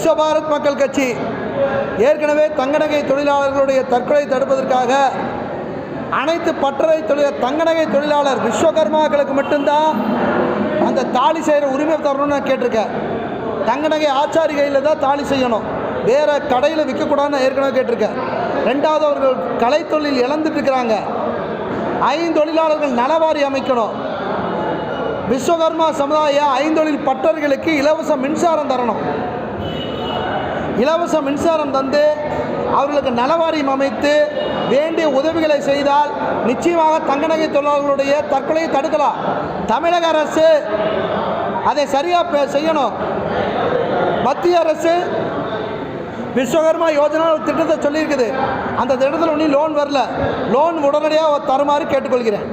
விஸ்வபாரத் மக்கள் கட்சி ஏற்கனவே தங்கநகை தொழிலாளர்களுடைய தற்கொலை தடுப்பதற்காக அனைத்து பட்டறை தங்கநகை தொழிலாளர் விஸ்வகர்மாக்களுக்கு மட்டும்தான் அந்த தாலி செய்கிற உரிமை தரணும்னு நான் கேட்டிருக்கேன். தங்கநகை ஆச்சாரி கையில் தான் தாலி செய்யணும், வேறு கடையில் விற்கக்கூடாதுன்னு ஏற்கனவே கேட்டிருக்கேன். ரெண்டாவது, அவர்கள் கலைத்தொழில் இழந்துட்டு இருக்கிறாங்க. ஐந்தொழிலாளர்கள் நலவாரி அமைக்கணும். விஸ்வகர்மா சமுதாய ஐந்தொழில் பட்டர்களுக்கு இலவச மின்சாரம் தரணும். இலவச மின்சாரம் தந்து அவர்களுக்கு நலவாரியம் அமைத்து வேண்டிய உதவிகளை செய்தால் நிச்சயமாக தங்கநகை தொழிலாளர்களுடைய தற்கொலையை தடுக்கலாம். தமிழக அரசு அதை சரியாக செய்யணும். மத்திய அரசு விஸ்வகர்மா யோஜனா ஒரு திட்டத்தை சொல்லியிருக்குது. அந்த திட்டத்தில் ஒன்றும் லோன் வரல. லோன் உடனடியாக தருமாறு கேட்டுக்கொள்கிறேன்.